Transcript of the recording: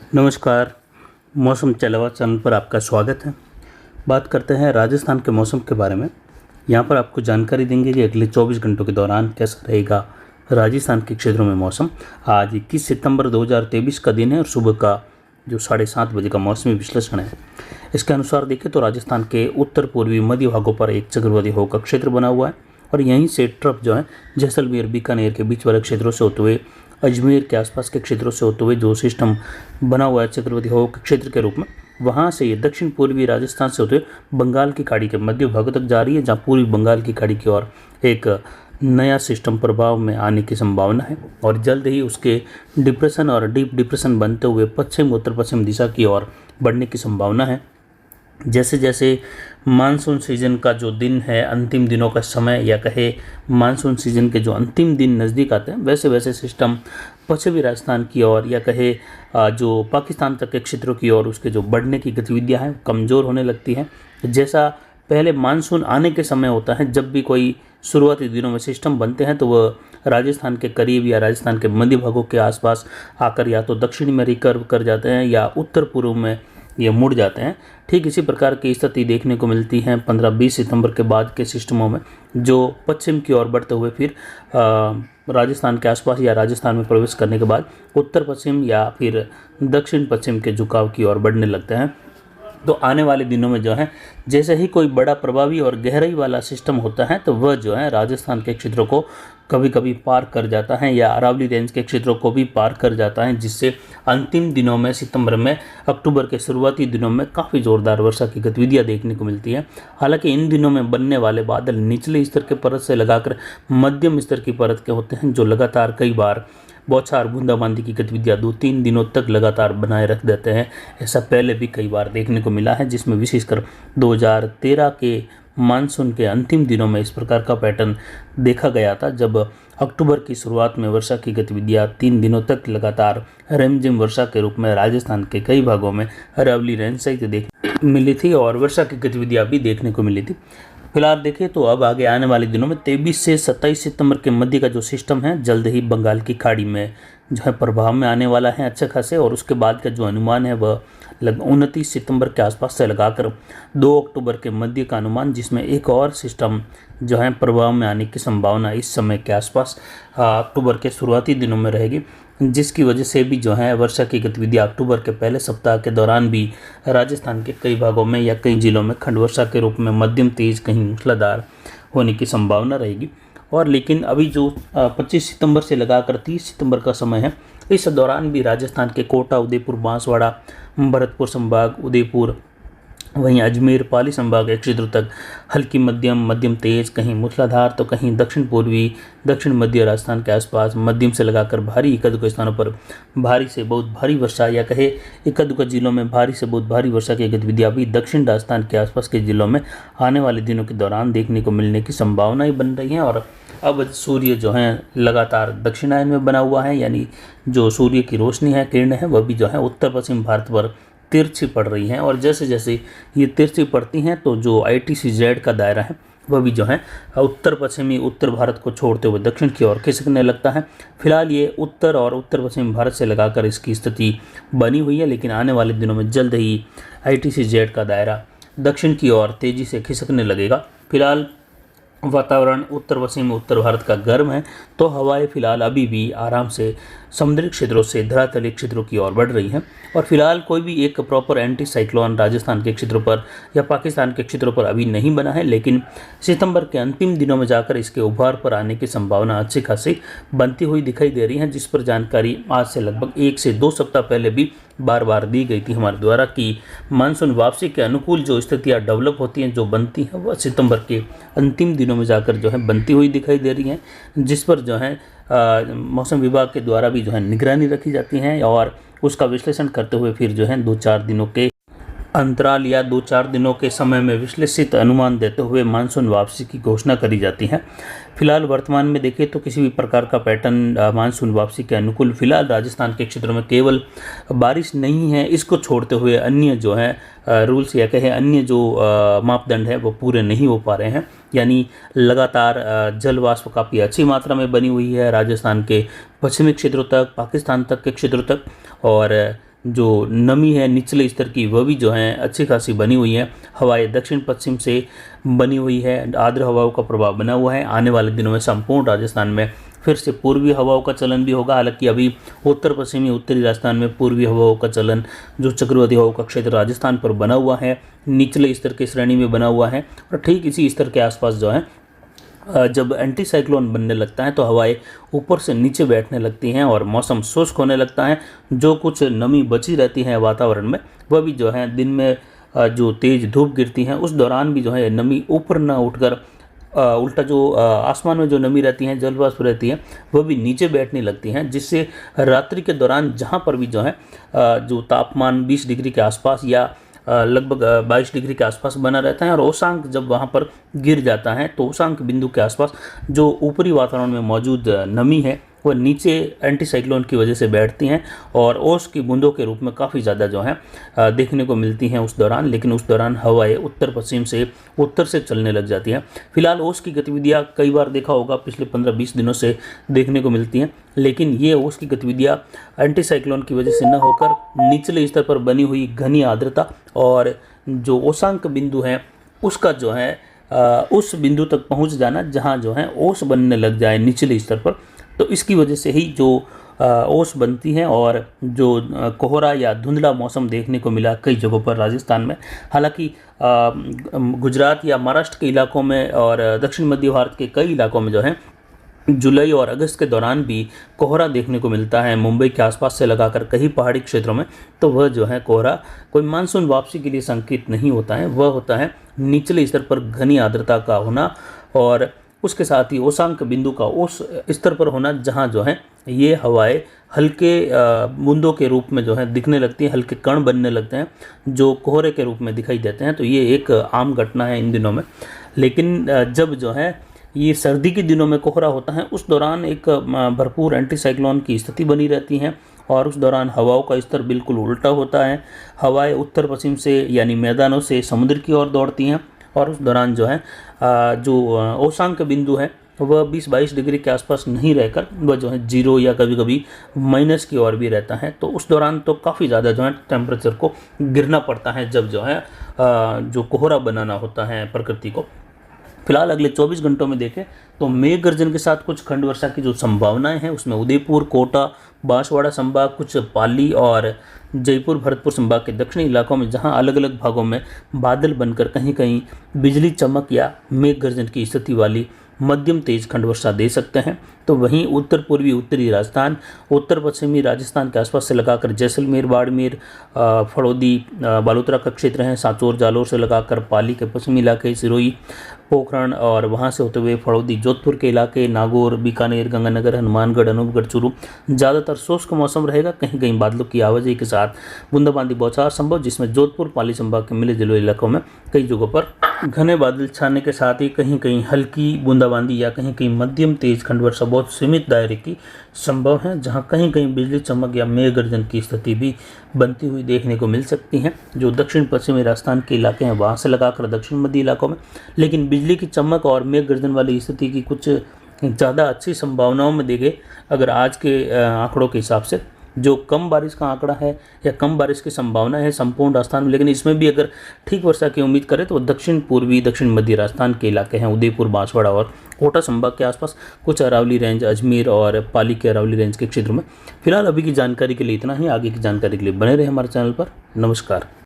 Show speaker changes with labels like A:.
A: नमस्कार। मौसम चलावा चैनल पर आपका स्वागत है। बात करते हैं राजस्थान के मौसम के बारे में। यहाँ पर आपको जानकारी देंगे कि अगले 24 घंटों के दौरान कैसा रहेगा राजस्थान के क्षेत्रों में मौसम। आज 21 सितंबर 2023 का दिन है और सुबह का जो 7:30 बजे का मौसमी विश्लेषण है, इसके अनुसार देखें तो राजस्थान के उत्तर पूर्वी मध्य भागों पर एक चक्रवाती हवा का क्षेत्र बना हुआ है और यहीं से ट्रफ जो है जैसलमेर बीकानेर के बीच वाले क्षेत्रों से होते हुए अजमेर के आसपास के क्षेत्रों से होते हुए जो सिस्टम बना हुआ है चक्रवाती हवा के क्षेत्र के रूप में, वहाँ से ये दक्षिण पूर्वी राजस्थान से होते हुए बंगाल की खाड़ी के मध्य भागों तक जा रही है, जहाँ पूर्वी बंगाल की खाड़ी की ओर एक नया सिस्टम प्रभाव में आने की संभावना है और जल्द ही उसके डिप्रेशन और डीप डिप्रेशन बनते हुए पश्चिम उत्तर पश्चिम दिशा की ओर बढ़ने की संभावना है। जैसे जैसे मानसून सीजन का जो दिन है, अंतिम दिनों का समय या कहे मानसून सीजन के जो अंतिम दिन नज़दीक आते हैं, वैसे वैसे सिस्टम पश्चिमी राजस्थान की ओर या कहे जो पाकिस्तान तक के क्षेत्रों की ओर उसके जो बढ़ने की गतिविधियां हैं कमज़ोर होने लगती हैं। जैसा पहले मानसून आने के समय होता है, जब भी कोई शुरुआती दिनों में सिस्टम बनते हैं तो वह राजस्थान के करीब या राजस्थान के मध्य भागों के आसपास आकर या तो दक्षिण में रिकर्व कर जाते हैं या उत्तर पूर्व में ये मुड़ जाते हैं। ठीक इसी प्रकार की स्थिति देखने को मिलती है 15-20 सितंबर के बाद के सिस्टमों में, जो पश्चिम की ओर बढ़ते हुए फिर राजस्थान के आसपास या राजस्थान में प्रवेश करने के बाद उत्तर पश्चिम या फिर दक्षिण पश्चिम के झुकाव की ओर बढ़ने लगते हैं। तो आने वाले दिनों में जो है जैसे ही कोई बड़ा प्रभावी और गहराई वाला सिस्टम होता है तो वह जो है राजस्थान के क्षेत्रों को कभी कभी पार कर जाता है या अरावली रेंज के क्षेत्रों को भी पार कर जाता है, जिससे अंतिम दिनों में सितंबर में अक्टूबर के शुरुआती दिनों में काफ़ी ज़ोरदार वर्षा की गतिविधियां देखने को मिलती हैं। हालांकि इन दिनों में बनने वाले बादल निचले स्तर के परत से लगाकर मध्यम स्तर की परत के होते हैं, जो लगातार कई बार बौछार बूंदाबांदी की गतिविधियां 2-3 दिनों तक लगातार बनाए रख देते हैं। ऐसा पहले भी कई बार देखने को मिला है, जिसमें विशेषकर 2013 के मानसून के अंतिम दिनों में इस प्रकार का पैटर्न देखा गया था, जब अक्टूबर की शुरुआत में वर्षा की गतिविधियां 3 दिनों तक लगातार रिमझिम वर्षा के रूप में राजस्थान के कई भागों में अरावली रेंज सहित देखने मिली थी और वर्षा की गतिविधियां भी देखने को मिली थी। फिलहाल देखें तो अब आगे आने वाले दिनों में 23 से 27 सितंबर के मध्य का जो सिस्टम है जल्द ही बंगाल की खाड़ी में जो है प्रभाव में आने वाला है अच्छे खासे, और उसके बाद का जो अनुमान है वह लगभग 29 सितंबर के आसपास से लगाकर 2 अक्टूबर के मध्य का अनुमान, जिसमें एक और सिस्टम जो है प्रभाव में आने की संभावना इस समय के आसपास अक्टूबर के शुरुआती दिनों में रहेगी, जिसकी वजह से भी जो है वर्षा की गतिविधि अक्टूबर के पहले सप्ताह के दौरान भी राजस्थान के कई भागों में या कई जिलों में खंड वर्षा के रूप में मध्यम तेज कहीं मूसलाधार होने की संभावना रहेगी। और लेकिन अभी जो 25 सितंबर से लगाकर 30 सितंबर का समय है, इस दौरान भी राजस्थान के कोटा, उदयपुर, बांसवाड़ा, भरतपुर संभाग, उदयपुर, वहीं अजमेर, पाली संभाग के क्षेत्रों तक हल्की मध्यम तेज कहीं मूसलाधार तो कहीं दक्षिण पूर्वी दक्षिण मध्य राजस्थान के आसपास मध्यम से लगाकर भारी एकाधिक स्थानों पर भारी से बहुत भारी वर्षा या कहे एकाधिक जिलों में भारी से बहुत भारी वर्षा की गतिविधियां भी दक्षिण राजस्थान के आसपास के जिलों में आने वाले दिनों के दौरान देखने को मिलने की संभावनाएं बन रही हैं। और अब सूर्य जो है लगातार दक्षिणायन में बना हुआ है, यानी जो सूर्य की रोशनी है, किरण है, वह भी जो है उत्तर पश्चिम भारत पर तिरछी पड़ रही हैं। और जैसे जैसे ये तिरछी पड़ती हैं तो जो ITCZ का दायरा है वह भी जो है उत्तर पश्चिमी उत्तर भारत को छोड़ते हुए दक्षिण की ओर खिसकने लगता है। फिलहाल ये उत्तर और उत्तर पश्चिम भारत से लगाकर इसकी स्थिति बनी हुई है, लेकिन आने वाले दिनों में जल्द ही ITCZ का दायरा दक्षिण की ओर तेज़ी से खिसकने लगेगा। फिलहाल वातावरण उत्तर पश्चिम उत्तर भारत का गर्म है, तो हवाएं फिलहाल अभी भी आराम से समुद्री क्षेत्रों से धरातलीय क्षेत्रों की ओर बढ़ रही हैं। और फिलहाल कोई भी एक प्रॉपर एंटी साइक्लोन राजस्थान के क्षेत्रों पर या पाकिस्तान के क्षेत्रों पर अभी नहीं बना है, लेकिन सितंबर के अंतिम दिनों में जाकर इसके उभार पर आने की संभावना अच्छी खासी बनती हुई दिखाई दे रही है, जिस पर जानकारी आज से लगभग 1 से 2 सप्ताह पहले भी बार बार दी गई थी हमारे द्वारा कि मानसून वापसी के अनुकूल जो स्थितियाँ डेवलप होती हैं, जो बनती हैं, वह सितंबर के अंतिम दिनों में जाकर जो है बनती हुई दिखाई दे रही हैं, जिस पर जो है मौसम विभाग के द्वारा भी जो है निगरानी रखी जाती है और उसका विश्लेषण करते हुए फिर जो है 2-4 दिनों के अंतराल या 2-4 दिनों के समय में विश्लेषित अनुमान देते हुए मानसून वापसी की घोषणा करी जाती है। फिलहाल वर्तमान में देखें तो किसी भी प्रकार का पैटर्न मानसून वापसी के अनुकूल फिलहाल राजस्थान के क्षेत्रों में केवल बारिश नहीं है, इसको छोड़ते हुए अन्य जो है रूल्स या कहे अन्य जो मापदंड है वो पूरे नहीं हो पा रहे हैं। यानी लगातार जल वाष्प काफ़ी अच्छी मात्रा में बनी हुई है राजस्थान के पश्चिमी क्षेत्रों तक, पाकिस्तान तक के क्षेत्रों तक, और जो नमी है निचले स्तर की वह भी जो है अच्छी खासी बनी हुई है। हवाएं दक्षिण पश्चिम से बनी हुई है, आर्द्र हवाओं का प्रभाव बना हुआ है। आने वाले दिनों में संपूर्ण राजस्थान में फिर से पूर्वी हवाओं का चलन भी होगा। हालांकि अभी उत्तर पश्चिमी उत्तरी राजस्थान में पूर्वी हवाओं का चलन, जो चक्रवाती हवाओं का क्षेत्र राजस्थान पर बना हुआ है, निचले स्तर की श्रेणी में बना हुआ है। और ठीक इसी स्तर के आसपास जो है जब एंटी साइक्लोन बनने लगता है तो हवाएं ऊपर से नीचे बैठने लगती हैं और मौसम शुष्क होने लगता है। जो कुछ नमी बची रहती है वातावरण में वह भी जो है दिन में जो तेज़ धूप गिरती है उस दौरान भी जो है नमी ऊपर ना उठकर उल्टा जो आसमान में जो नमी रहती है, जल वाष्प रहती है, वह भी नीचे बैठने लगती हैं, जिससे रात्रि के दौरान जहाँ पर भी जो है जो तापमान 20 डिग्री के आसपास या लगभग 22 डिग्री के आसपास बना रहता है। और औशांक जब वहाँ पर गिर जाता है तो औशांक बिंदु के आसपास जो ऊपरी वातावरण में मौजूद नमी है वह नीचे एंटी साइक्लोन की वजह से बैठती हैं और ओस की बूंदों के रूप में काफ़ी ज़्यादा जो है देखने को मिलती हैं उस दौरान। लेकिन उस दौरान हवाएं उत्तर पश्चिम से उत्तर से चलने लग जाती हैं। फिलहाल ओस की गतिविधियाँ कई बार देखा होगा पिछले 15-20 दिनों से देखने को मिलती हैं, लेकिन ये ओस की गतिविधियाँ एंटी साइक्लोन की वजह से न होकर निचले स्तर पर बनी हुई घनी आर्द्रता और जो औशांक बिंदु है उसका जो है उस बिंदु तक पहुंच जाना जहां जो है ओस बनने लग जाए निचले स्तर पर, तो इसकी वजह से ही जो ओस बनती है और जो कोहरा या धुंधला मौसम देखने को मिला कई जगहों पर राजस्थान में। हालांकि गुजरात या महाराष्ट्र के इलाकों में और दक्षिण मध्य भारत के कई इलाकों में जो है जुलाई और अगस्त के दौरान भी कोहरा देखने को मिलता है। मुंबई के आसपास से लगाकर कई पहाड़ी क्षेत्रों में तो वह जो है कोहरा कोई मानसून वापसी के लिए संकेत नहीं होता है, वह होता है निचले स्तर पर घनी आर्द्रता का होना और उसके साथ ही औशांक बिंदु का उस स्तर पर होना जहां जो है ये हवाएं हल्के बूंदों के रूप में जो है दिखने लगती हैं, हल्के कण बनने लगते हैं जो कोहरे के रूप में दिखाई देते हैं। तो ये एक आम घटना है इन दिनों में। लेकिन जब जो है ये सर्दी के दिनों में कोहरा होता है उस दौरान एक भरपूर एंटी साइक्लोन की स्थिति बनी रहती है और उस दौरान हवाओं का स्तर बिल्कुल उल्टा होता है। हवाएं उत्तर पश्चिम से यानी मैदानों से समुद्र की ओर दौड़ती हैं और उस दौरान जो है जो औशांक बिंदु है वह 20-22 डिग्री के आसपास नहीं रहकर वह जो है 0 या कभी कभी माइनस की ओर भी रहता है। तो उस दौरान तो काफ़ी ज़्यादा जो है टेम्परेचर को गिरना पड़ता है जब जो है जो कोहरा बनाना होता है प्रकृति को। फिलहाल अगले 24 घंटों में देखें तो मेघ गर्जन के साथ कुछ खंड वर्षा की जो संभावनाएं हैं उसमें उदयपुर, कोटा, बांसवाड़ा संभाग, कुछ पाली और जयपुर भरतपुर संभाग के दक्षिणी इलाकों में जहां अलग अलग भागों में बादल बनकर कहीं कहीं बिजली चमक या मेघ गर्जन की स्थिति वाली मध्यम तेज खंड वर्षा दे सकते हैं। तो वहीं उत्तर पूर्वी उत्तरी राजस्थान, उत्तर पश्चिमी राजस्थान के आसपास से लगाकर जैसलमेर, बाड़मेर, फड़ौदी, बालोतरा का क्षेत्र है, सांचौर, जालोर से लगाकर पाली के पश्चिमी इलाके, सिरोही, पोखरण और वहां से होते हुए फड़ौदी, जोधपुर के इलाके, नागौर, बीकानेर, गंगानगर, हनुमानगढ़, अनूपगढ़, चूरू ज़्यादातर शुष्क मौसम रहेगा। कहीं कहीं बादलों की आवाजाही के साथ बूंदाबांदी बौछार संभव, जिसमें जोधपुर, पाली संभाग के मिले जुले इलाकों में कई जगहों पर घने बादल छाने के साथ ही कहीं कहीं हल्की बूंदाबांदी या कहीं कहीं मध्यम तेज खंड वर्षा बहुत सीमित दायरे की संभव है, जहां कहीं कहीं बिजली चमक या मेघ गर्जन की स्थिति भी बनती हुई देखने को मिल सकती है। जो दक्षिण पश्चिमी राजस्थान के इलाके हैं वहां से लगाकर दक्षिण मध्य इलाकों में, लेकिन बिजली की चमक और मेघ गर्जन वाली स्थिति की कुछ ज़्यादा अच्छी संभावनाओं में देखें अगर आज के आंकड़ों के हिसाब से, जो कम बारिश का आंकड़ा है या कम बारिश की संभावना है संपूर्ण राजस्थान में, लेकिन इसमें भी अगर ठीक वर्षा की उम्मीद करें तो दक्षिण पूर्वी दक्षिण मध्य राजस्थान के इलाके हैं, उदयपुर, बांसवाड़ा और कोटा संभाग के आसपास, कुछ अरावली रेंज, अजमेर और पाली के अरावली रेंज के क्षेत्रों में। फिलहाल अभी की जानकारी के लिए इतना ही। आगे की जानकारी के लिए बने रहे हमारे चैनल पर। नमस्कार।